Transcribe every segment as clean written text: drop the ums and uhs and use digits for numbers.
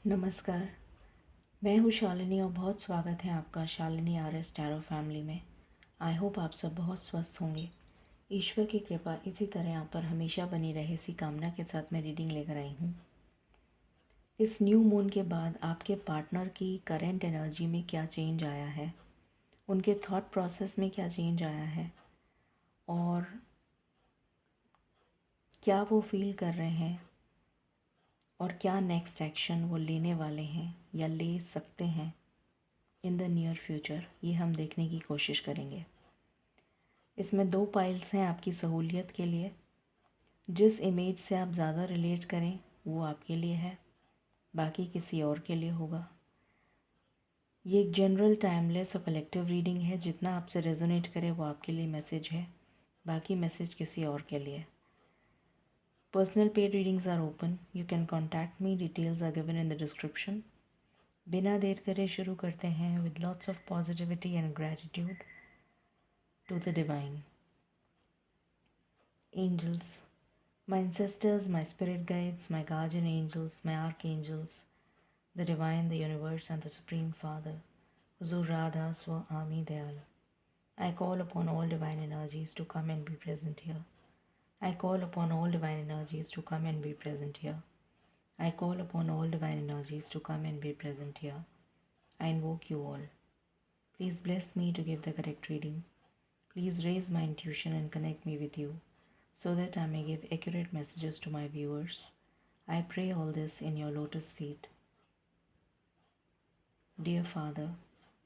नमस्कार। मैं हूँ शालिनी और बहुत स्वागत है आपका शालिनी आरएस टैरो फैमिली में। आई होप आप सब बहुत स्वस्थ होंगे। ईश्वर की कृपा इसी तरह आप पर हमेशा बनी रहे, इसी कामना के साथ मैं रीडिंग लेकर आई हूँ। इस न्यू मून के बाद आपके पार्टनर की करंट एनर्जी में क्या चेंज आया है, उनके थॉट प्रोसेस में क्या चेंज आया है और क्या वो फील कर रहे हैं और क्या नेक्स्ट एक्शन वो लेने वाले हैं या ले सकते हैं इन द नियर फ्यूचर, ये हम देखने की कोशिश करेंगे। इसमें 2 पाइल्स हैं आपकी सहूलियत के लिए। जिस इमेज से आप ज़्यादा रिलेट करें वो आपके लिए है, बाकी किसी और के लिए होगा। ये एक जनरल, टाइमलेस और कलेक्टिव रीडिंग है। जितना आपसे रेजोनेट करे वो आपके लिए मैसेज है, बाकी मैसेज किसी और के लिए। Personal paid readings are open, you can contact me, details are given in the description. बिना देर करे शुरू करते हैं with lots of positivity and gratitude to the divine. Angels, my ancestors, my spirit guides, my guardian angels, my archangels, the divine, the universe, and the Supreme Father, Huzur Radha Swami Dayal. I call upon all divine energies to come and be present here. I call upon all divine energies to come and be present here. I call upon all divine energies to come and be present here. I invoke you all. Please bless me to give the correct reading. Please raise my intuition and connect me with you, so that I may give accurate messages to my viewers. I pray all this in your lotus feet. Dear Father,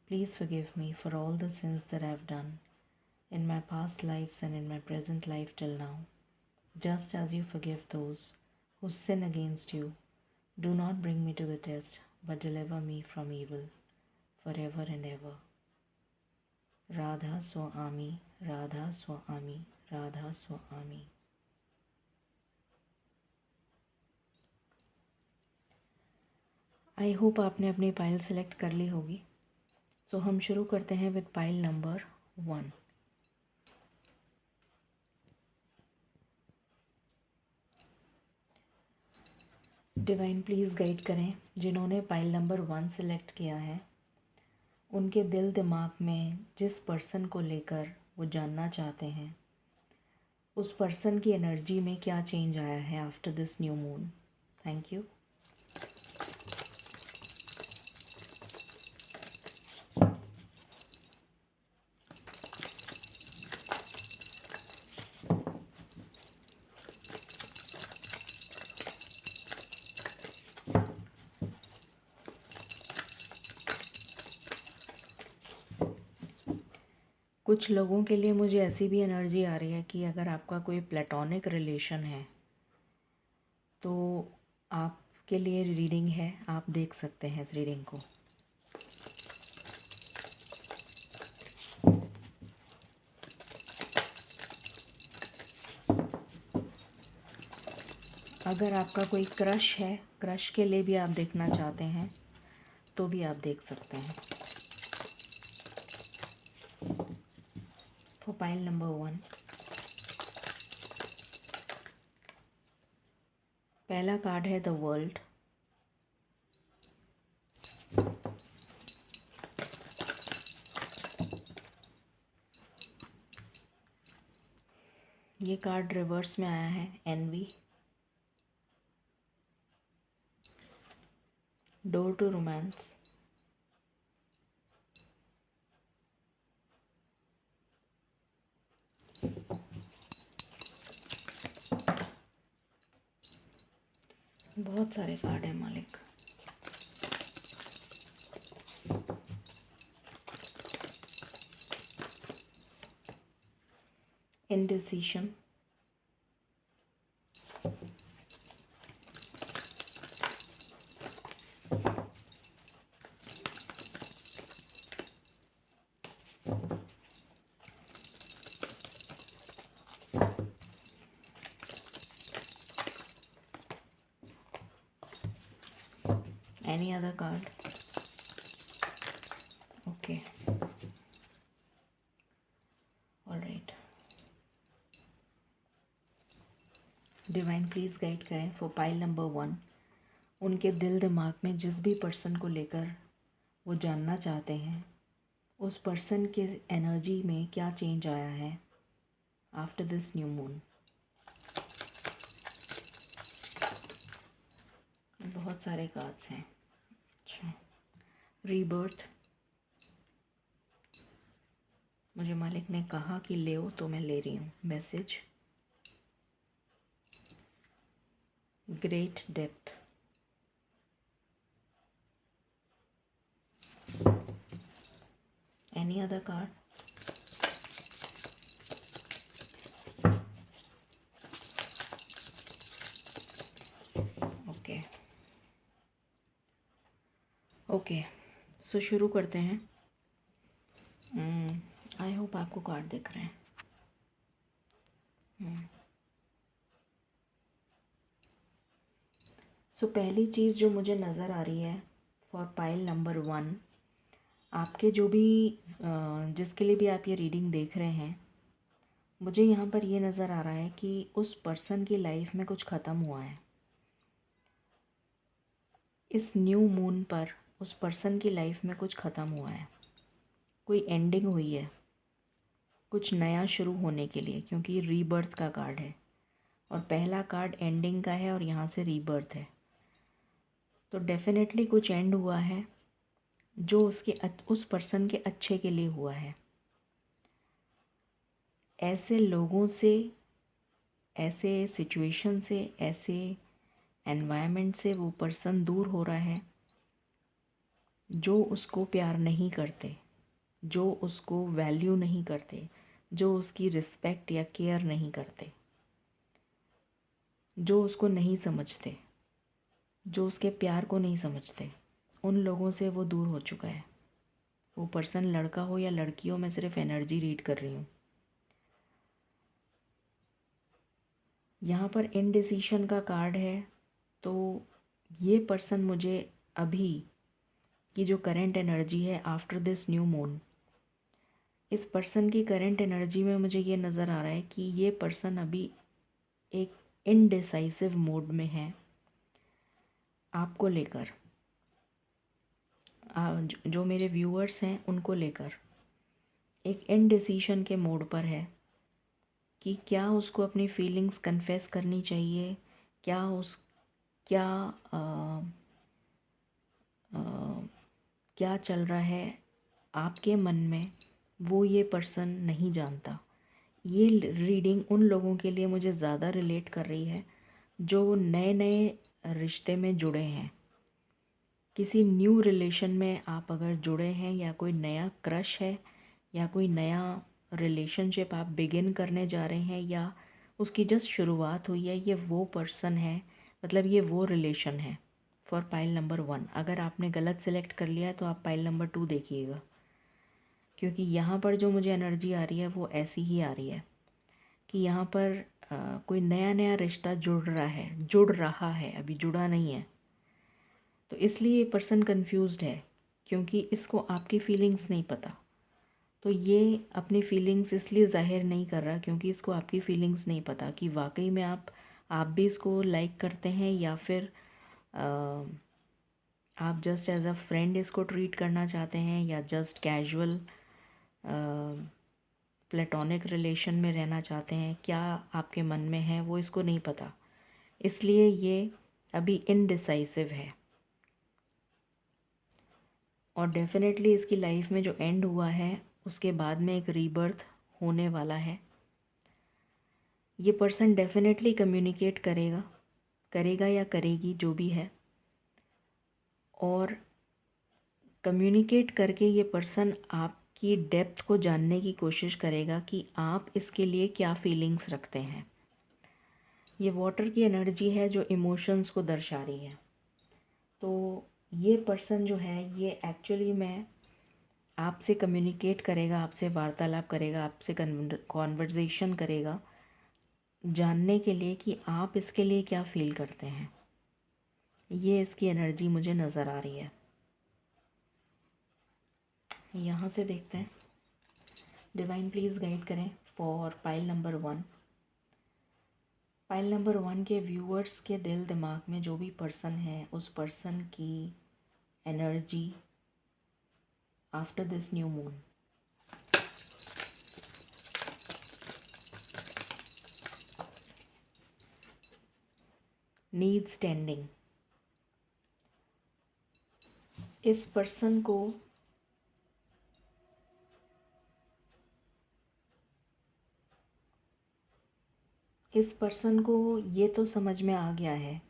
please forgive me for all the sins that I have done in my past lives and in my present life till now, just as you forgive those who sin against you. Do not bring me to the test, but deliver me from evil forever and ever. Radha Swami, Radha Swami, Radha Swami. I hope आपने अपनी pile select कर ली होगी। सो हम शुरू करते हैं with pile number 1। Divine please guide करें जिन्होंने पाइल नंबर 1 सेलेक्ट किया है, उनके दिल दिमाग में जिस पर्सन को लेकर वो जानना चाहते हैं, उस पर्सन की एनर्जी में क्या चेंज आया है after this new moon. Thank you. कुछ लोगों के लिए मुझे ऐसी भी एनर्जी आ रही है कि अगर आपका कोई प्लेटोनिक रिलेशन है तो आपके लिए रीडिंग है, आप देख सकते हैं इस रीडिंग को। अगर आपका कोई क्रश है, क्रश के लिए भी आप देखना चाहते हैं तो भी आप देख सकते हैं। फॉर पाइल नंबर 1, पहला कार्ड है द वर्ल्ड। ये कार्ड रिवर्स में आया है, एनवी, डोर टू रोमांस, बहुत सारे कार्ड हैं मालिक। इनडिसीशन, any other card? Okay, all right. Divine please guide करें फॉर पाइल नंबर 1, उनके दिल दिमाग में जिस भी पर्सन को लेकर वो जानना चाहते हैं, उस पर्सन के एनर्जी में क्या चेंज आया है आफ्टर दिस न्यू मून। बहुत सारे कार्ड्स हैं। अच्छा, रीबर्थ। मुझे मालिक ने कहा कि ले तो मैं ले रही हूँ। Message, great depth. Any other card? Okay okay, so शुरू करते हैं। आई होप आपको कार्ड दिख रहे हैं। सो पहली चीज़ जो मुझे नज़र आ रही है फॉर पाइल नंबर 1, आपके जो भी जिसके लिए भी आप ये रीडिंग देख रहे हैं, मुझे यहाँ पर ये नज़र आ रहा है कि उस पर्सन की लाइफ में कुछ ख़त्म हुआ है। इस न्यू मून पर उस पर्सन की लाइफ में कुछ ख़त्म हुआ है, कोई एंडिंग हुई है, कुछ नया शुरू होने के लिए, क्योंकि रीबर्थ का कार्ड है और पहला कार्ड एंडिंग का है और यहाँ से रीबर्थ है। तो डेफिनेटली कुछ एंड हुआ है जो उस पर्सन के अच्छे के लिए हुआ है। ऐसे लोगों से, ऐसे सिचुएशन से, ऐसे एनवायरनमेंट से वो पर्सन दूर हो रहा है जो उसको प्यार नहीं करते, जो उसको वैल्यू नहीं करते, जो उसकी रिस्पेक्ट या केयर नहीं करते, जो उसको नहीं समझते, जो उसके प्यार को नहीं समझते। उन लोगों से वो दूर हो चुका है। वो पर्सन लड़का हो या लड़की हो, मैं सिर्फ एनर्जी रीड कर रही हूँ। यहाँ पर इनडिसीशन का कार्ड है। तो ये पर्सन मुझे अभी की जो करंट एनर्जी है आफ्टर दिस न्यू मून, इस पर्सन की करंट एनर्जी में मुझे ये नज़र आ रहा है कि ये पर्सन अभी एक इनडिसाइसिव मोड में है आपको लेकर। जो मेरे व्यूअर्स हैं उनको लेकर एक इनडिसीशन के मोड पर है कि क्या उसको अपनी फीलिंग्स कन्फेस करनी चाहिए, क्या आ, आ, क्या चल रहा है आपके मन में, वो ये पर्सन नहीं जानता। ये रीडिंग उन लोगों के लिए मुझे ज़्यादा रिलेट कर रही है जो नए नए रिश्ते में जुड़े हैं। किसी न्यू रिलेशन में आप अगर जुड़े हैं, या कोई नया क्रश है, या कोई नया रिलेशनशिप आप बिगिन करने जा रहे हैं, या उसकी जस्ट शुरुआत हुई है, ये वो पर्सन है, मतलब ये वो रिलेशन है। फॉर पाइल नंबर 1, अगर आपने गलत सेलेक्ट कर लिया है तो आप पाइल नंबर 2 देखिएगा, क्योंकि यहाँ पर जो मुझे एनर्जी आ रही है वो ऐसी ही आ रही है कि यहाँ पर कोई नया नया रिश्ता जुड़ रहा है, अभी जुड़ा नहीं है। तो इसलिए ये पर्सन कंफ्यूज्ड है क्योंकि इसको आपकी फीलिंग्स नहीं पता। तो ये अपनी फीलिंग्स इसलिए ज़ाहिर नहीं कर रहा क्योंकि इसको आपकी फीलिंग्स नहीं पता कि वाकई में आप भी इसको लाइक करते हैं, या फिर आप जस्ट एज अ फ्रेंड इसको ट्रीट करना चाहते हैं, या जस्ट कैजुअल प्लेटोनिक रिलेशन में रहना चाहते हैं। क्या आपके मन में है वो इसको नहीं पता, इसलिए ये अभी इनडिसाइसिव है। और डेफिनेटली इसकी लाइफ में जो एंड हुआ है उसके बाद में एक रीबर्थ होने वाला है। ये पर्सन डेफिनेटली कम्युनिकेट करेगा या करेगी, जो भी है, और कम्युनिकेट करके ये पर्सन आपकी डेप्थ को जानने की कोशिश करेगा कि आप इसके लिए क्या फीलिंग्स रखते हैं। ये वाटर की एनर्जी है जो इमोशंस को दर्शा रही है। तो ये पर्सन जो है ये एक्चुअली में आपसे कम्युनिकेट करेगा, आपसे वार्तालाप करेगा, आपसे कॉन्वर्जेशन करेगा, जानने के लिए कि आप इसके लिए क्या फ़ील करते हैं। ये इसकी एनर्जी मुझे नज़र आ रही है। यहाँ से देखते हैं, डिवाइन प्लीज़ गाइड करें for pile number 1। Pile number 1 के व्यूअर्स के दिल दिमाग में जो भी पर्सन है, उस पर्सन की energy after this new moon. Need standing. इस पर्सन को ये तो समझ में आ गया है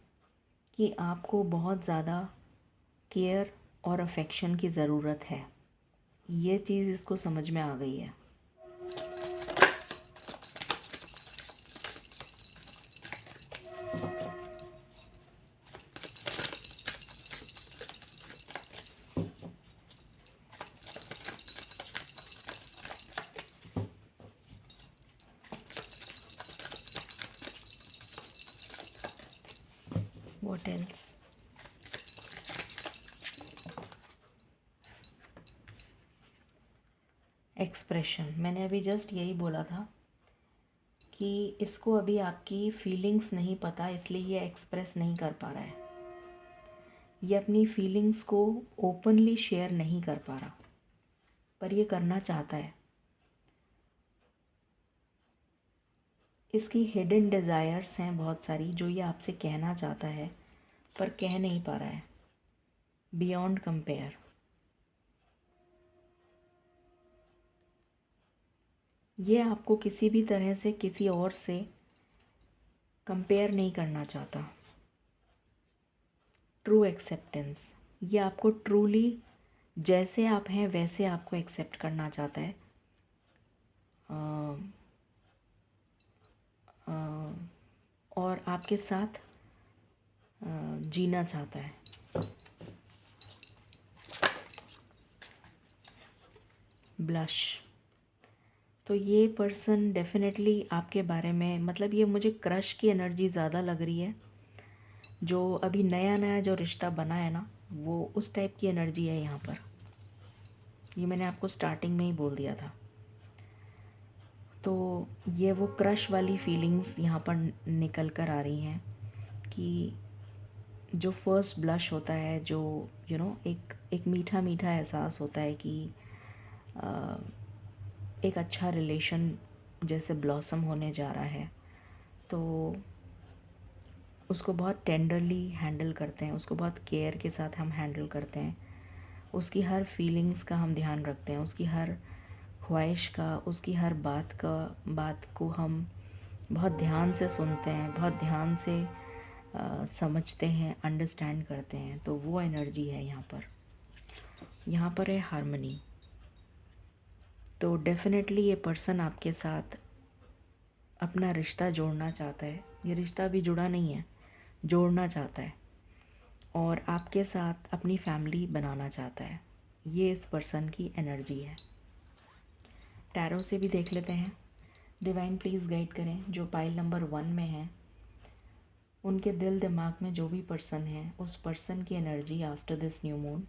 कि आपको बहुत ज़्यादा केयर और अफेक्शन की ज़रूरत है। ये चीज़ इसको समझ में आ गई है। What else? एक्सप्रेशन। मैंने अभी जस्ट यही बोला था कि इसको अभी आपकी फीलिंग्स नहीं पता, इसलिए ये एक्सप्रेस नहीं कर पा रहा है। ये अपनी फीलिंग्स को ओपनली शेयर नहीं कर पा रहा, पर ये करना चाहता है। इसकी हिडन डिज़ायर्स हैं बहुत सारी, जो ये आपसे कहना चाहता है पर कह नहीं पा रहा है। Beyond compare. ये आपको किसी भी तरह से किसी और से कंपेयर नहीं करना चाहता। True acceptance. ये आपको ट्रूली जैसे आप हैं वैसे आपको एक्सेप्ट करना चाहता है। और आपके साथ जीना चाहता है। ब्लश। तो ये पर्सन डेफिनेटली आपके बारे में, मतलब ये मुझे क्रश की एनर्जी ज़्यादा लग रही है। जो अभी नया नया जो रिश्ता बना है ना, वो उस टाइप की एनर्जी है यहाँ पर। ये मैंने आपको स्टार्टिंग में ही बोल दिया था। तो ये वो क्रश वाली फीलिंग्स यहाँ पर निकल कर आ रही हैं कि जो फर्स्ट ब्लश होता है, जो एक मीठा मीठा एहसास होता है कि एक अच्छा रिलेशन जैसे ब्लॉसम होने जा रहा है, तो उसको बहुत टेंडरली हैंडल करते हैं, उसको बहुत केयर के साथ हम हैंडल करते हैं। उसकी हर फीलिंग्स का हम ध्यान रखते हैं, उसकी हर ख्वाहिश का, उसकी हर बात को हम बहुत ध्यान से सुनते हैं, बहुत ध्यान से समझते हैं, अंडरस्टैंड करते हैं। तो वो एनर्जी है यहाँ पर। यहाँ पर है हार्मनी। तो डेफिनेटली ये पर्सन आपके साथ अपना रिश्ता जोड़ना चाहता है। ये रिश्ता अभी जुड़ा नहीं है, जोड़ना चाहता है, और आपके साथ अपनी फैमिली बनाना चाहता है। ये इस पर्सन की एनर्जी है। टैरो से भी देख लेते हैं। डिवाइन प्लीज़ गाइड करें जो पाइल नंबर 1 में है, उनके दिल दिमाग में जो भी पर्सन है, उस पर्सन की energy after this new moon.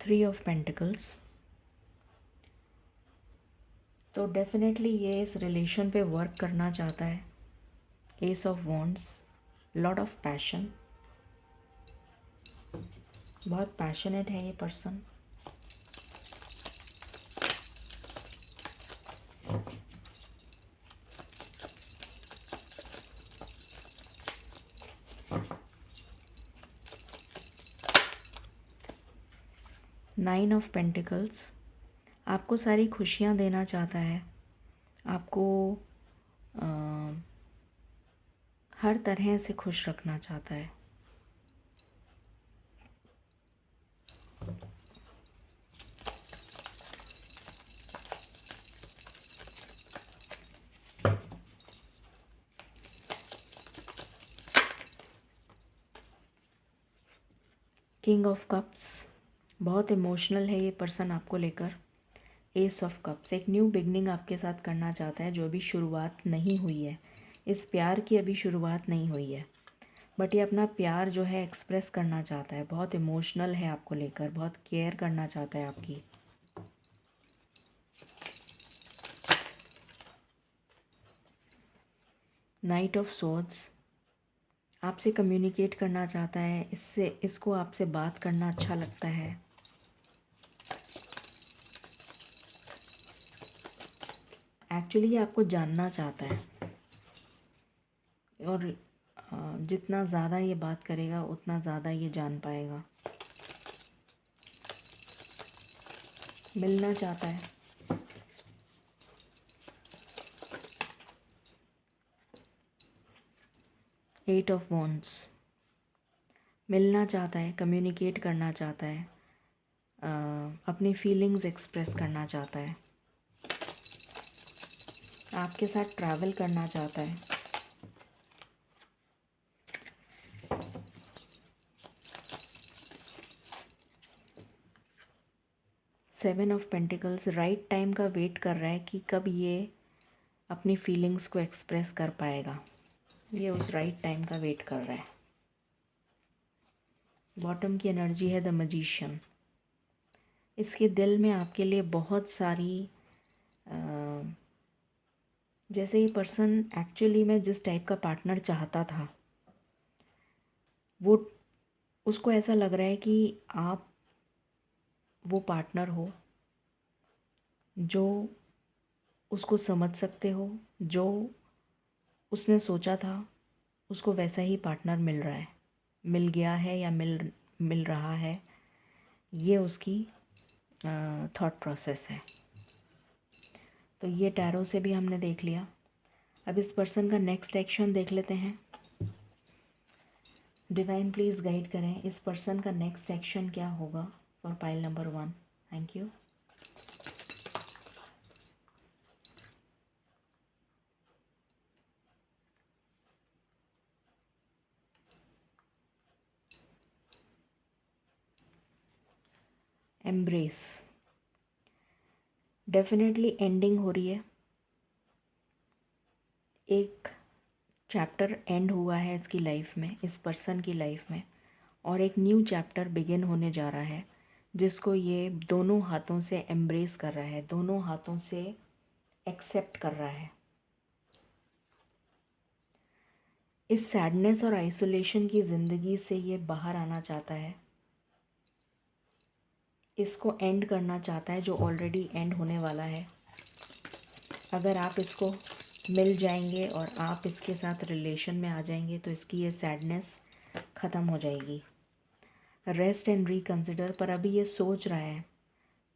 Three of pentacles. तो डेफिनेटली ये इस रिलेशन पे वर्क करना चाहता है। S of wands. Lot of passion. बहुत पैशनेट है ये पर्सन। Nine of pentacles. आपको सारी खुशियाँ देना चाहता है, आपको हर तरह से खुश रखना चाहता है। King of cups. बहुत इमोशनल है ये पर्सन आपको लेकर। S of cups. एक न्यू बिगनिंग आपके साथ करना चाहता है, जो अभी शुरुआत नहीं हुई है। इस प्यार की अभी शुरुआत नहीं हुई है, बट ये अपना प्यार जो है एक्सप्रेस करना चाहता है। बहुत इमोशनल है आपको लेकर, बहुत केयर करना चाहता है आपकी। नाइट ऑफ स्वॉर्ड्स आपसे कम्युनिकेट करना चाहता है, इसको आपसे बात करना अच्छा लगता है। एक्चुअली ये आपको जानना चाहता है और जितना ज़्यादा ये बात करेगा उतना ज़्यादा ये जान पाएगा। मिलना चाहता है। एट ऑफ वॉन्ड्स मिलना चाहता है, कम्युनिकेट करना चाहता है, अपनी फीलिंग्स एक्सप्रेस करना चाहता है, आपके साथ ट्रैवल करना चाहता है। Seven of pentacles right time का वेट कर रहा है कि कब ये अपनी फीलिंग्स को एक्सप्रेस कर पाएगा। ये उस राइट टाइम का वेट कर रहा है। बॉटम की एनर्जी है द मैजिशियन। इसके दिल में आपके लिए बहुत सारी जैसे ये पर्सन एक्चुअली में जिस टाइप का पार्टनर चाहता था वो उसको ऐसा लग रहा है कि आप वो पार्टनर हो जो उसको समझ सकते हो, जो उसने सोचा था उसको वैसा ही पार्टनर मिल रहा है, मिल गया है या मिल रहा है। ये उसकी थॉट प्रोसेस है। तो ये टैरो से भी हमने देख लिया। अब इस पर्सन का नेक्स्ट एक्शन देख लेते हैं। डिवाइन प्लीज़ गाइड करें इस पर्सन का नेक्स्ट एक्शन क्या होगा for pile number 1। Thank you. Embrace definitely ending हो रही है। एक चैप्टर एंड हुआ है इसकी लाइफ में, इस पर्सन की लाइफ में, और एक न्यू चैप्टर बिगिन होने जा रहा है जिसको ये दोनों हाथों से एम्ब्रेस कर रहा है, दोनों हाथों से एक्सेप्ट कर रहा है। इस सैडनेस और आइसोलेशन की ज़िंदगी से ये बाहर आना चाहता है, इसको एंड करना चाहता है जो ऑलरेडी एंड होने वाला है। अगर आप इसको मिल जाएंगे और आप इसके साथ रिलेशन में आ जाएंगे तो इसकी ये सैडनेस ख़त्म हो जाएगी। रेस्ट एंड रिकंसिडर, पर अभी ये सोच रहा है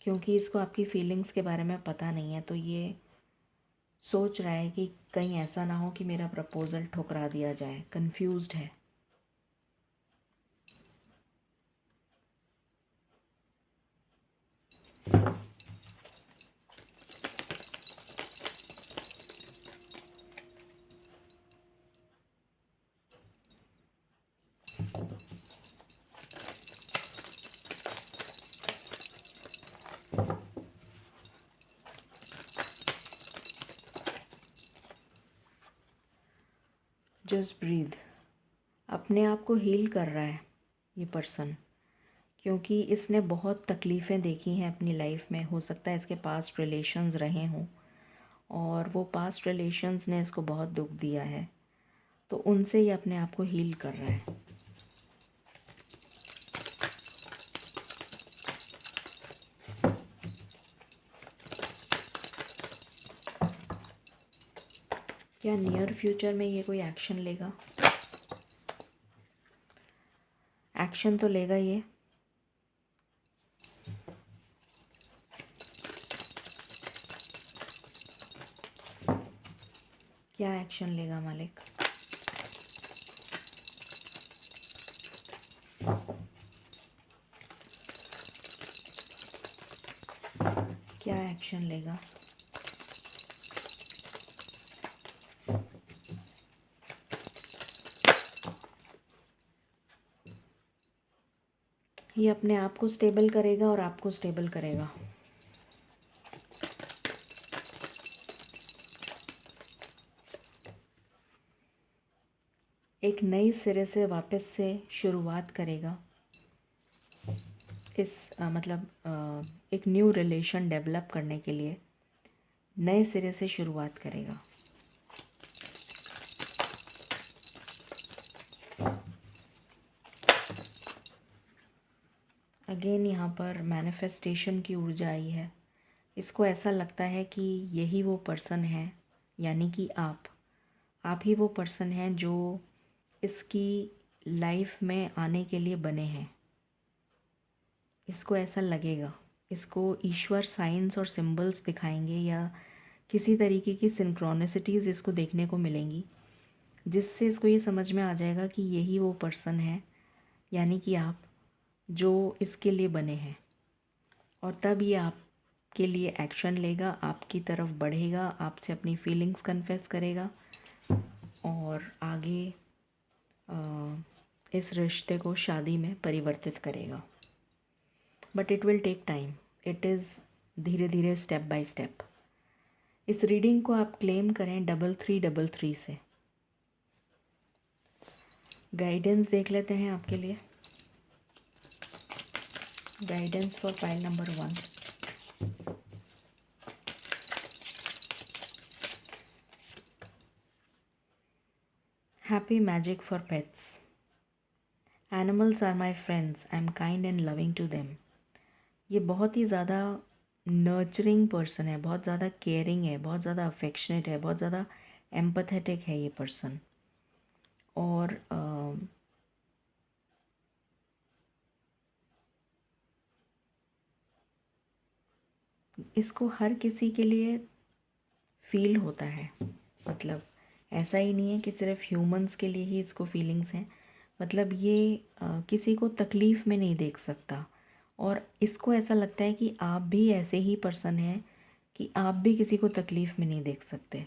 क्योंकि इसको आपकी फीलिंग्स के बारे में पता नहीं है, तो ये सोच रहा है कि कहीं ऐसा ना हो कि मेरा प्रपोज़ल ठुकरा दिया जाए। कंफ्यूज्ड है। Just breathe. अपने आप को हील कर रहा है ये पर्सन, क्योंकि इसने बहुत तकलीफ़ें देखी हैं अपनी लाइफ में। हो सकता है इसके पास्ट रिलेशंस रहे हों और वो पास्ट रिलेशंस ने इसको बहुत दुख दिया है, तो उनसे ये अपने आप को हील कर रहा है। क्या नियर फ्यूचर में ये कोई एक्शन लेगा? एक्शन तो लेगा ये। क्या एक्शन लेगा मालिक? क्या एक्शन लेगा? ये अपने आप को स्टेबल करेगा और आपको स्टेबल करेगा। एक नई सिरे से वापस से शुरुआत करेगा। एक न्यू रिलेशन डेवलप करने के लिए नए सिरे से शुरुआत करेगा। अगेन यहाँ पर मैनिफेस्टेशन की ऊर्जा आई है। इसको ऐसा लगता है कि यही वो पर्सन है, यानी कि आप ही वो पर्सन हैं जो इसकी लाइफ में आने के लिए बने हैं। इसको ऐसा लगेगा, इसको ईश्वर साइंस और सिंबल्स दिखाएंगे या किसी तरीके की सिंक्रोनिसिटीज़ इसको देखने को मिलेंगी, जिससे इसको ये समझ में आ जाएगा कि यही वो पर्सन है, यानी कि आप, जो इसके लिए बने हैं। और तब ये आपके लिए एक्शन लेगा, आपकी तरफ बढ़ेगा, आपसे अपनी फीलिंग्स कन्फेस करेगा और आगे इस रिश्ते को शादी में परिवर्तित करेगा। But it will take time, it is धीरे धीरे, स्टेप बाय स्टेप। इस रीडिंग को आप क्लेम करें 3333 से। गाइडेंस देख लेते हैं आपके लिए। Guidance for pile number 1। Happy magic for pets. Animals are my friends, I am kind and loving to them. ये बहुत ही ज़्यादा नर्चरिंग पर्सन है, बहुत ज़्यादा केयरिंग है, बहुत ज़्यादा अफेक्शनेट है, बहुत ज़्यादा एम्पथेटिक है ये पर्सन। और इसको हर किसी के लिए फील होता है। मतलब ऐसा ही नहीं है कि सिर्फ ह्यूमंस के लिए ही इसको फीलिंग्स हैं। मतलब ये किसी को तकलीफ़ में नहीं देख सकता, और इसको ऐसा लगता है कि आप भी ऐसे ही पर्सन हैं कि आप भी किसी को तकलीफ़ में नहीं देख सकते।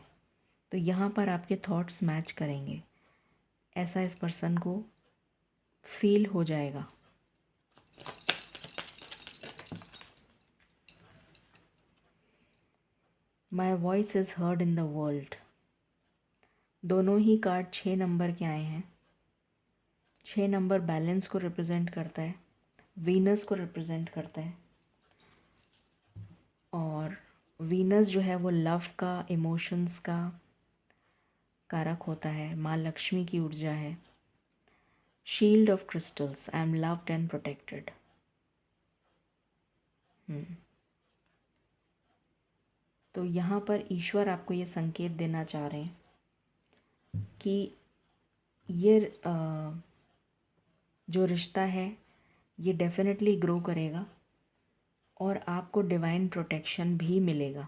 तो यहाँ पर आपके थॉट्स मैच करेंगे, ऐसा इस पर्सन को फील हो जाएगा। My voice is heard in the world. दोनों ही कार्ड 6 नंबर के आए हैं। 6 नंबर बैलेंस को रिप्रेजेंट करता है, वीनस को रिप्रेजेंट करता है। और वीनस जो है वो लव का, इमोशंस का कारक होता है, माँ लक्ष्मी की ऊर्जा है। Shield of crystals, I am loved and protected. तो यहाँ पर ईश्वर आपको ये संकेत देना चाह रहे हैं कि ये जो रिश्ता है ये डेफिनेटली ग्रो करेगा और आपको डिवाइन प्रोटेक्शन भी मिलेगा।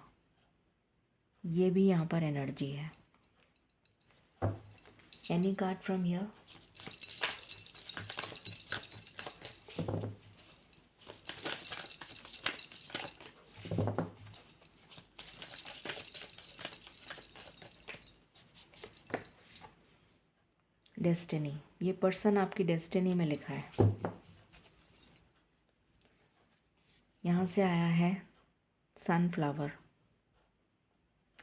ये भी यहाँ पर एनर्जी है। Any card from here? Destiny, ये पर्सन आपकी डेस्टिनी में लिखा है। यहाँ से आया है सनफ्लावर,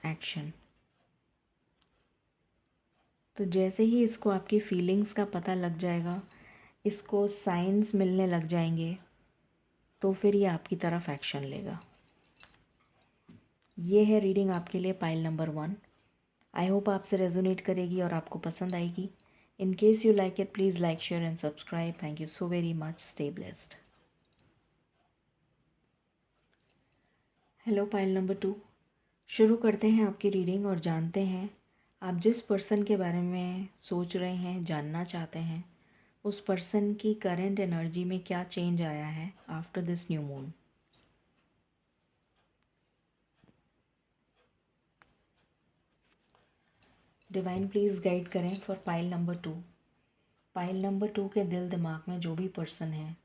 एक्शन। तो जैसे ही इसको आपकी फीलिंग्स का पता लग जाएगा, इसको साइंस मिलने लग जाएंगे, तो फिर ये आपकी तरफ एक्शन लेगा। ये है रीडिंग आपके लिए पाइल नंबर 1। आई होप आपसे रेजोनेट करेगी और आपको पसंद आएगी। In case you like it, please like, share and subscribe. Thank you so very much. Stay blessed. Hello pile number 2। शुरू करते हैं आपकी रीडिंग और जानते हैं आप जिस पर्सन के बारे में सोच रहे हैं, जानना चाहते हैं, उस पर्सन की करंट एनर्जी में क्या चेंज आया है after this new moon. Divine please guide करें for pile number 2। Pile number 2 के दिल दिमाग में जो भी पर्सन है,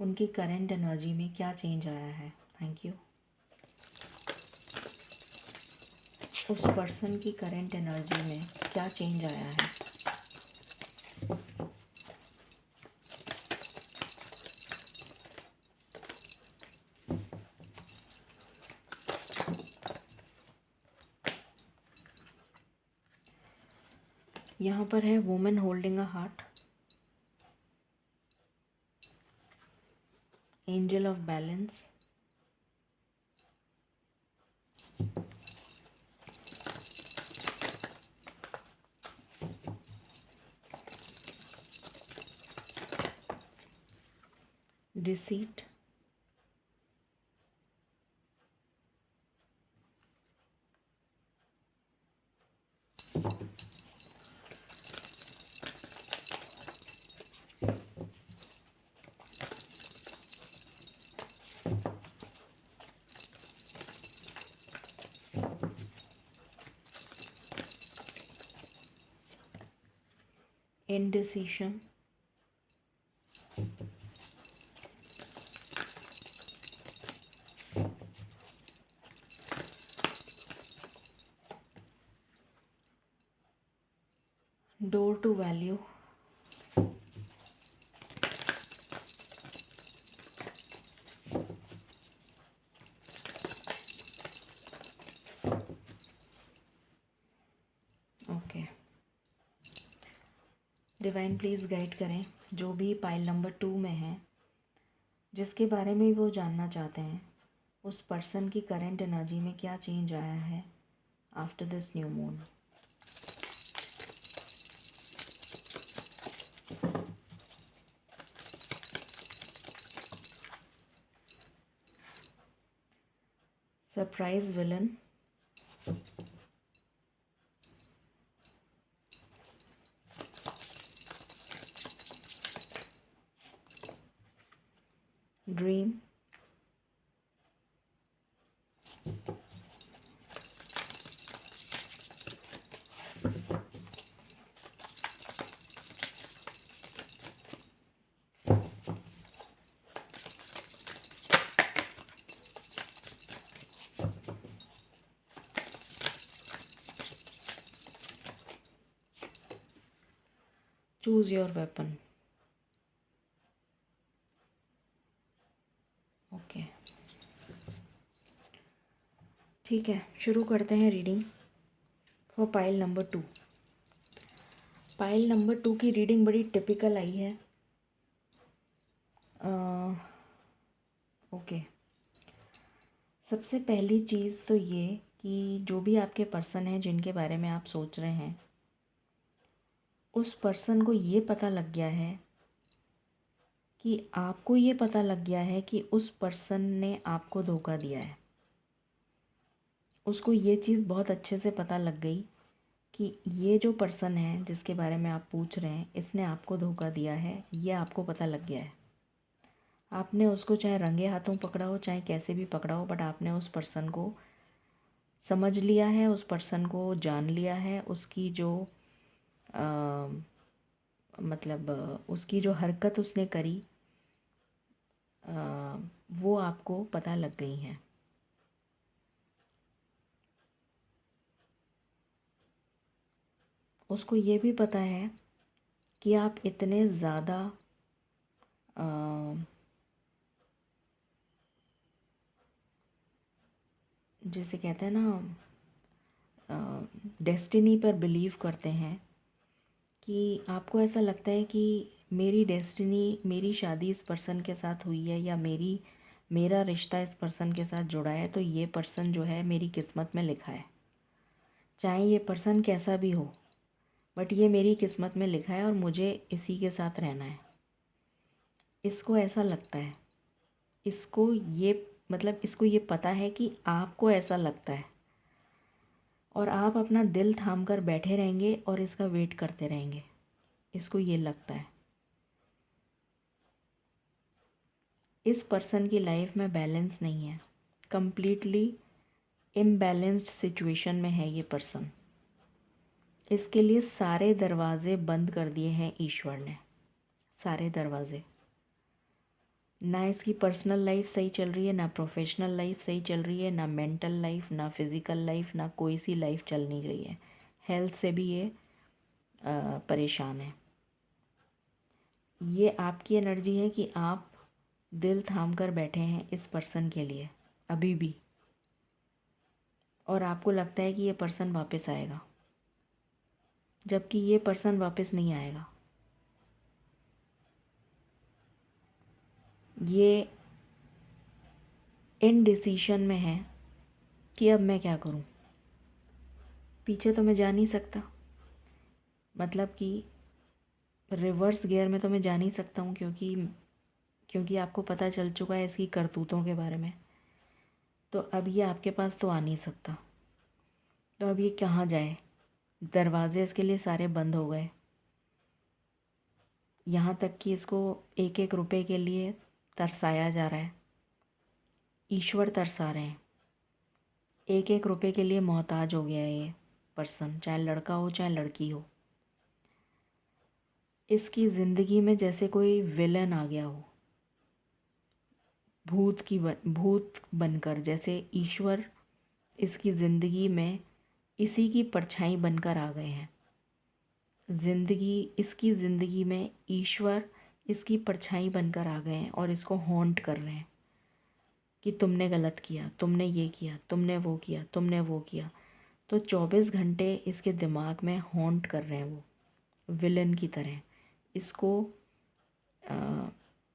उनकी करंट एनर्जी में क्या चेंज आया है। Thank you. उस पर्सन की करंट एनर्जी में क्या चेंज आया है। यहाँ पर है women holding a heart, angel of balance, deceit, indecision, door to value, okay. Divine please guide करें जो भी पाइल नंबर 2 में है, जिसके बारे में वो जानना चाहते हैं, उस पर्सन की करंट एनर्जी में क्या चेंज आया है after this new moon. Surprise villain, dream, choose your weapon. Okay, ठीक है, शुरू करते हैं reading for pile number 2। Pile number 2 की रीडिंग बड़ी टिपिकल आई है। ओके, सबसे पहली चीज़ तो ये कि जो भी आपके पर्सन हैं जिनके बारे में आप सोच रहे हैं, उस पर्सन को ये पता लग गया है कि आपको ये पता लग गया है कि उस पर्सन ने आपको धोखा दिया है। उसको ये चीज़ बहुत अच्छे से पता लग गई कि ये जो पर्सन है जिसके बारे में आप पूछ रहे हैं, इसने आपको धोखा दिया है, ये आपको पता लग गया है। आपने उसको चाहे रंगे हाथों पकड़ा हो, चाहे कैसे भी पकड़ा हो, बट आपने उस पर्सन को समझ लिया है, उस पर्सन को जान लिया है। उसकी जो मतलब उसकी जो हरकत उसने करी, वो आपको पता लग गई हैं। उसको ये भी पता है कि आप इतने ज़्यादा जैसे कहते हैं ना, डेस्टिनी पर बिलीव करते हैं, कि आपको ऐसा लगता है कि मेरी डेस्टिनी, मेरी शादी इस पर्सन के साथ हुई है, या मेरा रिश्ता इस पर्सन के साथ जुड़ा है, तो ये पर्सन जो है मेरी किस्मत में लिखा है। चाहे ये पर्सन कैसा भी हो, बट ये मेरी किस्मत में लिखा है और मुझे इसी के साथ रहना है। इसको ऐसा लगता है, इसको ये पता है कि आपको ऐसा लगता है, और आप अपना दिल थाम कर बैठे रहेंगे और इसका वेट करते रहेंगे। इसको ये लगता है इस पर्सन की लाइफ में बैलेंस नहीं है, कंप्लीटली इम्बैलेंस्ड सिचुएशन में है ये पर्सन। इसके लिए सारे दरवाज़े बंद कर दिए हैं ईश्वर ने, सारे दरवाज़े। ना इसकी पर्सनल लाइफ सही चल रही है, ना प्रोफेशनल लाइफ सही चल रही है, ना मेंटल लाइफ, ना फिज़िकल लाइफ, ना कोई सी लाइफ चल नहीं रही है। हेल्थ से भी ये परेशान है। ये आपकी एनर्जी है कि आप दिल थाम कर बैठे हैं इस पर्सन के लिए अभी भी, और आपको लगता है कि ये पर्सन वापस आएगा, जबकि ये पर्सन वापस नहीं आएगा। ये इनडिसीशन में है कि अब मैं क्या करूं, पीछे तो मैं जा नहीं सकता, मतलब कि रिवर्स गियर में तो मैं जा नहीं सकता हूं, क्योंकि क्योंकि आपको पता चल चुका है इसकी करतूतों के बारे में। तो अब ये आपके पास तो आ नहीं सकता। तो अब ये कहाँ जाए? दरवाजे इसके लिए सारे बंद हो गए। यहाँ तक कि इसको एक एक रुपए के लिए तरसाया जा रहा है। ईश्वर तरसा रहे हैं। एक एक रुपए के लिए मोहताज हो गया है ये पर्सन, चाहे लड़का हो चाहे लड़की हो। इसकी ज़िंदगी में जैसे कोई विलन आ गया हो, भूत बनकर। जैसे ईश्वर इसकी ज़िंदगी में इसी की परछाई बनकर आ गए हैं। इसकी ज़िंदगी में ईश्वर इसकी परछाई बनकर आ गए हैं और इसको हॉन्ट कर रहे हैं कि तुमने गलत किया, तुमने ये किया, तुमने वो किया, तुमने वो किया। तो 24 घंटे इसके दिमाग में हॉन्ट कर रहे हैं वो, विलन की तरह। इसको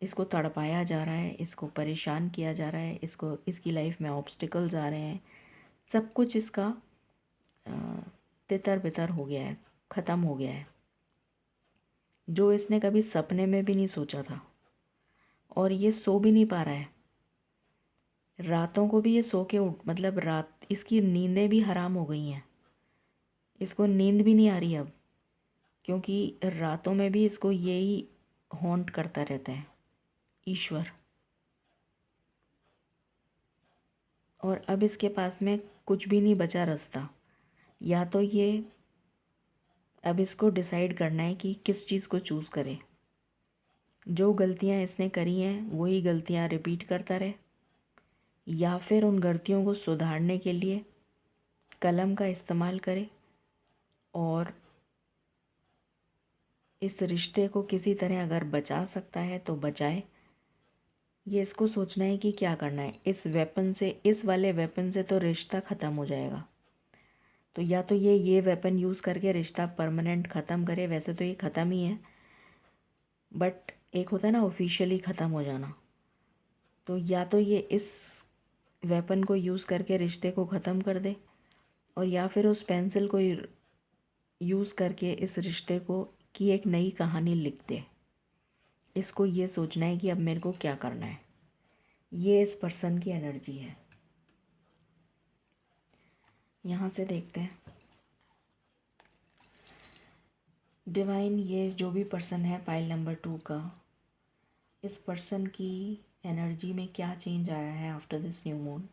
इसको तड़पाया जा रहा है, इसको परेशान किया जा रहा है, इसकी लाइफ में ऑब्स्टिकल्स आ रहे हैं। सब कुछ इसका तितर बितर हो गया है, ख़त्म हो गया है, जो इसने कभी सपने में भी नहीं सोचा था। और ये सो भी नहीं पा रहा है। रातों को भी ये सो के मतलब रात इसकी नींदें भी हराम हो गई हैं। इसको नींद भी नहीं आ रही अब, क्योंकि रातों में भी इसको यही हॉन्ट करता रहता है, ईश्वर। और अब इसके पास में कुछ भी नहीं बचा रास्ता। या तो ये अब इसको डिसाइड करना है कि किस चीज़ को चूज़ करे। जो गलतियां इसने करी हैं वही गलतियां रिपीट करता रहे, या फिर उन गलतियों को सुधारने के लिए कलम का इस्तेमाल करे और इस रिश्ते को किसी तरह अगर बचा सकता है तो बचाए। ये इसको सोचना है कि क्या करना है। इस वाले वेपन से तो रिश्ता ख़त्म हो जाएगा। तो या तो ये वेपन यूज़ करके रिश्ता परमानेंट ख़त्म करे। वैसे तो ये ख़त्म ही है, बट एक होता है ना ऑफिशियली ख़त्म हो जाना। तो या तो ये इस वेपन को यूज़ करके रिश्ते को ख़त्म कर दे, और या फिर उस पेंसिल को यूज़ करके इस रिश्ते को की एक नई कहानी लिख दे। इसको ये सोचना है कि अब मेरे को क्या करना है। ये इस पर्सन की एनर्जी है। यहाँ से देखते हैं डिवाइन, ये जो भी पर्सन है पाइल नंबर 2 का, इस पर्सन की एनर्जी में क्या चेंज आया है आफ्टर दिस न्यू मून।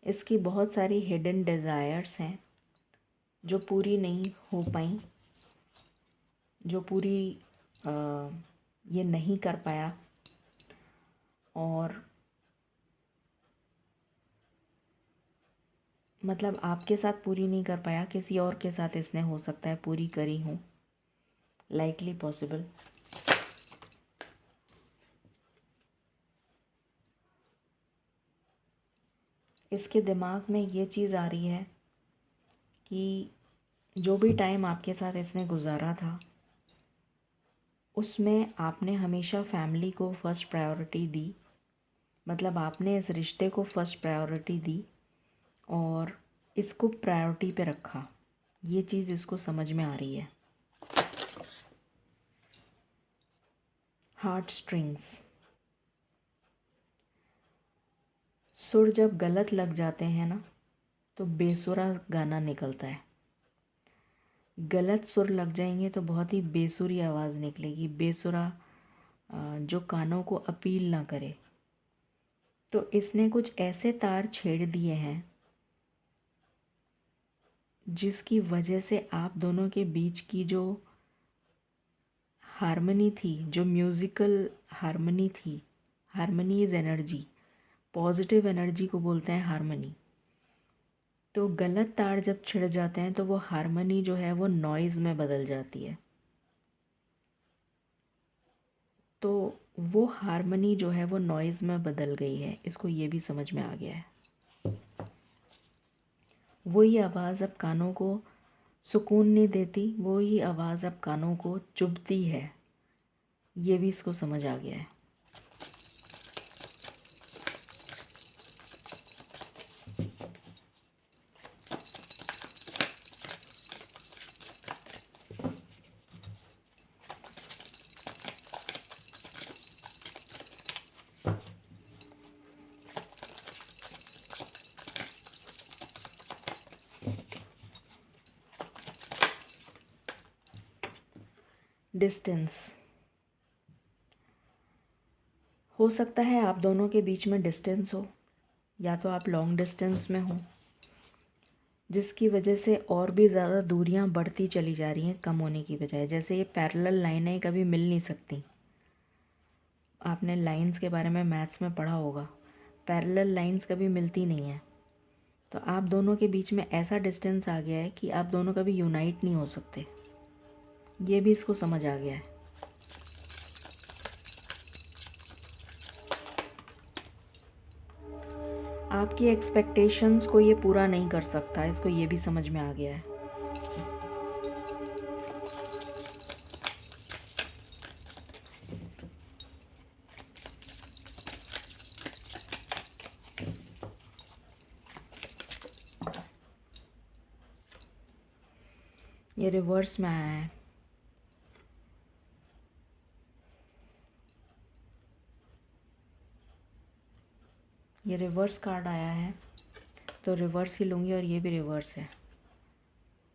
इसकी बहुत सारी हिडन डिज़ायर्स हैं जो पूरी नहीं हो पाई, जो पूरी ये नहीं कर पाया। और मतलब आपके साथ पूरी नहीं कर पाया, किसी और के साथ इसने हो सकता है पूरी करी हूँ, लाइकली पॉसिबल। इसके दिमाग में ये चीज़ आ रही है कि जो भी टाइम आपके साथ इसने गुजारा था उसमें आपने हमेशा फैमिली को फर्स्ट प्रायोरिटी दी। मतलब आपने इस रिश्ते को फर्स्ट प्रायोरिटी दी और इसको प्रायोरिटी पे रखा। ये चीज़ इसको समझ में आ रही है। हार्ट स्ट्रिंग्स, सुर जब गलत लग जाते हैं ना तो बेसुरा गाना निकलता है। गलत सुर लग जाएंगे तो बहुत ही बेसुरी आवाज़ निकलेगी, बेसुरा, जो कानों को अपील ना करे। तो इसने कुछ ऐसे तार छेड़ दिए हैं जिसकी वजह से आप दोनों के बीच की जो हारमनी थी, जो म्यूज़िकल हारमनी थी, harmony is energy, positive energy को बोलते हैं हारमनी। तो गलत तार जब छिड़ जाते हैं तो वो हारमनी जो है वो नॉइज़ में बदल जाती है। तो वो हारमनी जो है वो नॉइज़ में बदल गई है, इसको ये भी समझ में आ गया है। वही आवाज़ अब कानों को सुकून नहीं देती, वो ही आवाज़ अब कानों को चुभती है। ये भी इसको समझ आ गया है। डिस्टेंस, हो सकता है आप दोनों के बीच में डिस्टेंस हो, या तो आप लॉन्ग डिस्टेंस में हो, जिसकी वजह से और भी ज़्यादा दूरियां बढ़ती चली जा रही हैं कम होने की बजाय। जैसे ये पैरेलल लाइनें कभी मिल नहीं सकती। आपने लाइंस के बारे में मैथ्स में पढ़ा होगा, पैरेलल लाइंस कभी मिलती नहीं हैं। तो आप दोनों के बीच में ऐसा डिस्टेंस आ गया है कि आप दोनों कभी यूनाइट नहीं हो सकते। ये भी इसको समझ आ गया है। आपकी एक्सपेक्टेशंस को ये पूरा नहीं कर सकता, इसको ये भी समझ में आ गया है। ये रिवर्स में आया है। ये रिवर्स कार्ड आया है, तो रिवर्स ही लूँगी, और ये भी रिवर्स है।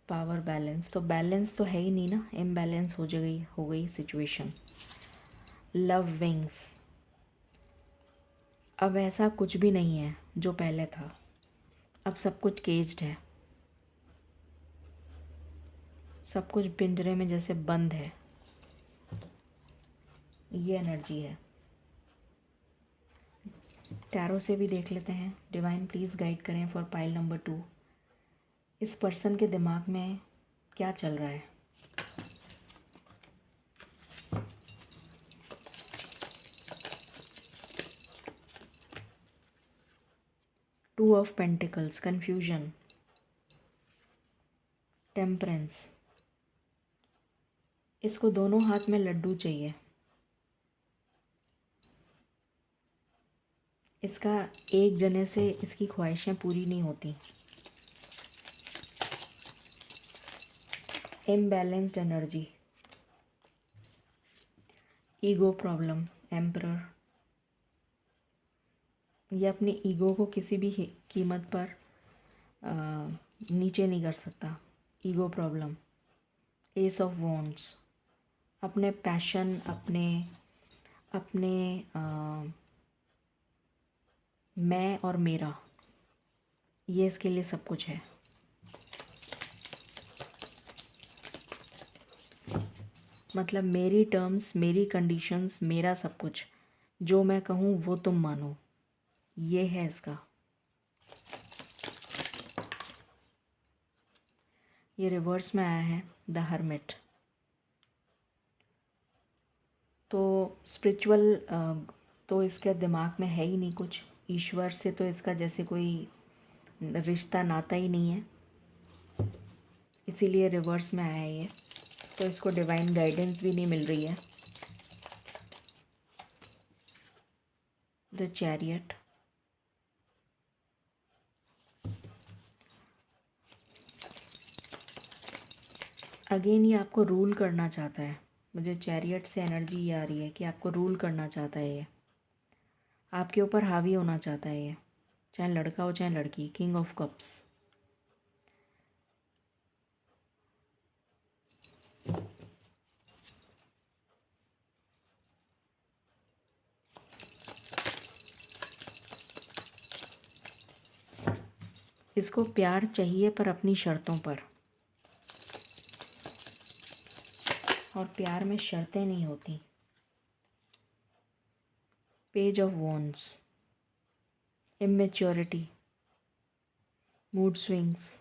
पावर बैलेंस, तो बैलेंस तो है ही नहीं ना, इम्बैलेंस हो गई सिचुएशन। लव विंग्स, अब ऐसा कुछ भी नहीं है जो पहले था, अब सब कुछ केज्ड है, सब कुछ पिंजरे में जैसे बंद है। ये एनर्जी है। टैरो से भी देख लेते हैं। डिवाइन प्लीज़ गाइड करें फॉर पाइल नंबर 2। इस पर्सन के दिमाग में क्या चल रहा है? Two of pentacles, confusion, temperance. इसको दोनों हाथ में लड्डू चाहिए। इसका एक जने से इसकी ख्वाहिशें पूरी नहीं होती। Imbalanced energy, ego problem, emperor. ये अपनी ईगो को किसी भी कीमत पर नीचे नहीं कर सकता। Ego problem, S of wands, अपने पैशन, अपने अपने मैं और मेरा, ये इसके लिए सब कुछ है। मतलब मेरी टर्म्स, मेरी कंडीशंस, मेरा सब कुछ, जो मैं कहूँ वो तुम मानो, ये है इसका। ये रिवर्स में आया है, द हर्मिट। तो स्पिरिचुअल तो इसके दिमाग में है ही नहीं कुछ। ईश्वर से तो इसका जैसे कोई रिश्ता नाता ही नहीं है, इसीलिए रिवर्स में आया है ये। तो इसको डिवाइन गाइडेंस भी नहीं मिल रही है। द चैरियट, अगेन ये आपको रूल करना चाहता है। मुझे चैरियट से एनर्जी ये आ रही है कि आपको रूल करना चाहता है, ये आपके ऊपर हावी होना चाहता है, ये चाहे लड़का हो चाहे लड़की। किंग ऑफ कप्स, इसको प्यार चाहिए पर अपनी शर्तों पर, और प्यार में शर्तें नहीं होती। Page of wands, immaturity, mood swings.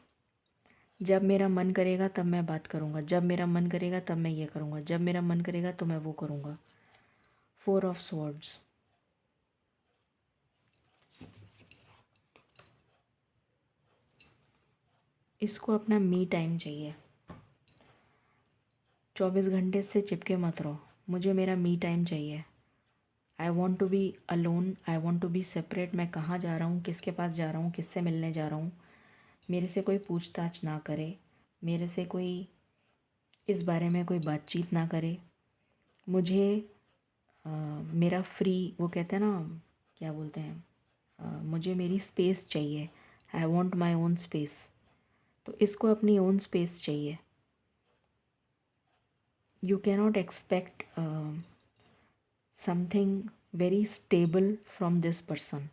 जब मेरा मन करेगा तब मैं बात करूँगा, जब मेरा मन करेगा तब मैं ये करूँगा, जब मेरा मन करेगा तो मैं वो करूँगा। 4 ऑफ स्वॉर्ड्स, इसको अपना मी टाइम चाहिए। 24 घंटे से चिपके मत रहो, मुझे मेरा मी टाइम चाहिए। I want to be alone, I want to be separate. मैं कहाँ जा रहा हूँ, किसके पास जा रहा हूँ, किससे मिलने जा रहा हूँ, मेरे से कोई पूछताछ ना करे, मेरे से कोई इस बारे में कोई बातचीत ना करे। मुझे मेरा फ्री, वो कहते हैं ना, क्या बोलते हैं, मुझे मेरी स्पेस चाहिए। I want my own space. तो इसको अपनी ओन स्पेस चाहिए। You cannot expect something very stable from this person.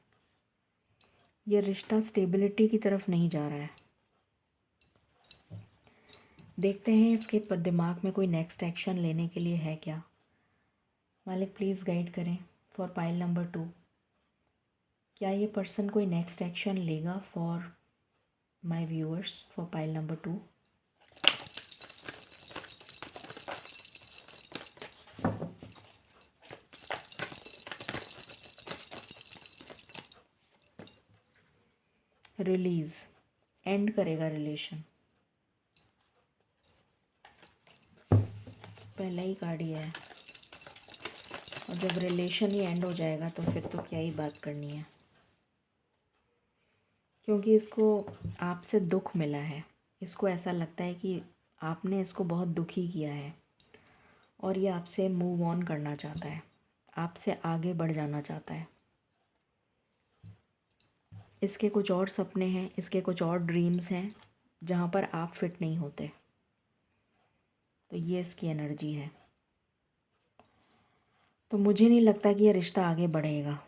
ये रिश्ता स्टेबिलिटी की तरफ नहीं जा रहा है। देखते हैं इसके पर दिमाग में कोई नेक्स्ट एक्शन लेने के लिए है क्या। मालिक प्लीज़ गाइड करें फॉर पाइल नंबर 2। क्या ये पर्सन कोई नेक्स्ट एक्शन लेगा for my viewers for pile number 2। Release, and करेगा रिलेशन। पहला ही कार्ड ही है। और जब रिलेशन ही एंड हो जाएगा तो फिर तो क्या ही बात करनी है, क्योंकि इसको आपसे दुख मिला है। इसको ऐसा लगता है कि आपने इसको बहुत दुखी किया है और ये आपसे मूव ऑन करना चाहता है, आपसे आगे बढ़ जाना चाहता है। इसके कुछ और सपने हैं, इसके कुछ और ड्रीम्स हैं जहाँ पर आप फिट नहीं होते। तो ये इसकी एनर्जी है। तो मुझे नहीं लगता कि ये रिश्ता आगे बढ़ेगा।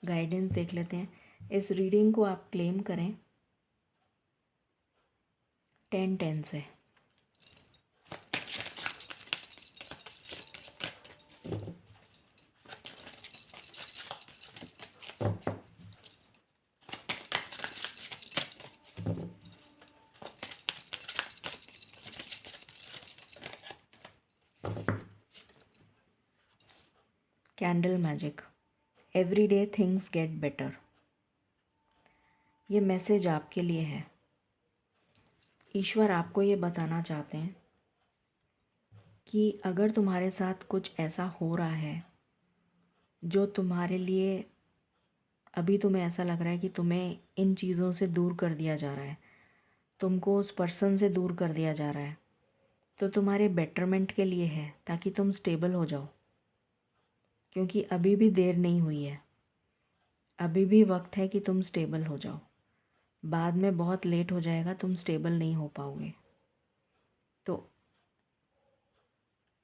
गाइडेंस देख लेते हैं। इस रीडिंग को आप क्लेम करें 10-10 से। Candle magic, every day things get better. ये मैसेज आपके लिए है। ईश्वर आपको ये बताना चाहते हैं कि अगर तुम्हारे साथ कुछ ऐसा हो रहा है जो तुम्हारे लिए, अभी तुम्हें ऐसा लग रहा है कि तुम्हें इन चीज़ों से दूर कर दिया जा रहा है, तुमको उस पर्सन से दूर कर दिया जा रहा है, तो तुम्हारे बेटरमेंट के लिए है, ताकि तुम स्टेबल हो जाओ। क्योंकि अभी भी देर नहीं हुई है, अभी भी वक्त है कि तुम स्टेबल हो जाओ। बाद में बहुत लेट हो जाएगा, तुम स्टेबल नहीं हो पाओगे। तो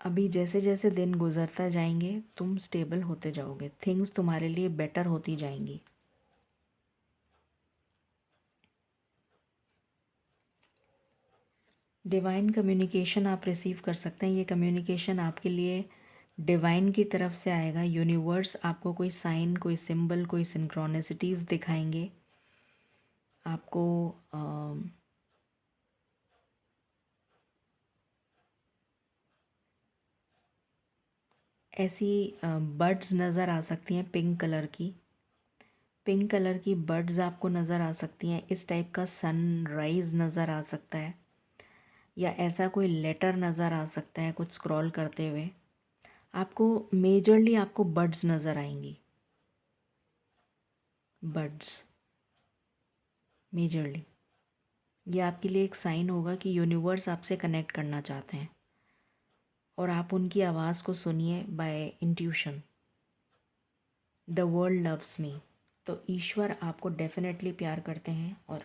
अभी जैसे जैसे दिन गुजरता जाएंगे तुम स्टेबल होते जाओगे, थिंग्स तुम्हारे लिए बेटर होती जाएंगी। डिवाइन कम्युनिकेशन आप रिसीव कर सकते हैं। ये कम्युनिकेशन आपके लिए डिवाइन की तरफ से आएगा। यूनिवर्स आपको कोई साइन, कोई सिंबल, कोई सिंक्रोनिसिटीज़ दिखाएंगे आपको। ऐसी बर्ड्स नज़र आ सकती हैं पिंक कलर की, पिंक कलर की बर्ड्स आपको नज़र आ सकती हैं। इस टाइप का सनराइज़ नज़र आ सकता है, या ऐसा कोई लेटर नज़र आ सकता है कुछ स्क्रॉल करते हुए। आपको मेजरली आपको बर्ड्स नज़र आएंगी, बर्ड्स मेजरली। ये आपके लिए एक साइन होगा कि यूनिवर्स आपसे कनेक्ट करना चाहते हैं और आप उनकी आवाज़ को सुनिए by intuition. The world loves me. तो ईश्वर आपको डेफिनेटली प्यार करते हैं और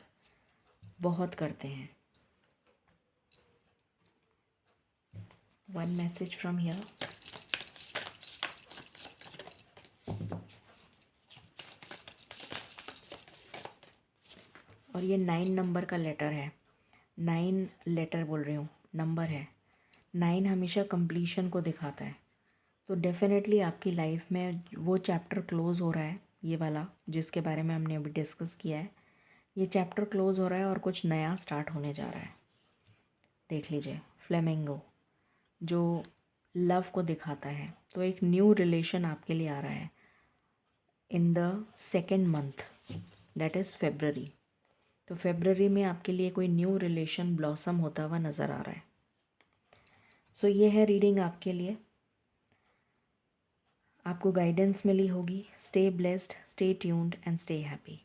बहुत करते हैं। One message from here. और ये 9 नंबर का लेटर है। 9 लेटर बोल रही हूँ, नंबर है। 9 हमेशा कंप्लीशन को दिखाता है। तो डेफिनेटली आपकी लाइफ में वो चैप्टर क्लोज़ हो रहा है, ये वाला जिसके बारे में हमने अभी डिस्कस किया है। ये चैप्टर क्लोज़ हो रहा है और कुछ नया स्टार्ट होने जा रहा है। देख लीजिए, फ्लेमिंगो जो लव को दिखाता है। तो एक न्यू रिलेशन आपके लिए आ रहा है in the second month, that is February. तो फेब्ररी में आपके लिए कोई न्यू रिलेशन ब्लॉसम होता हुआ नज़र आ रहा है। सो ये है रीडिंग आपके लिए। आपको गाइडेंस मिली होगी। Stay blessed, stay tuned and stay happy.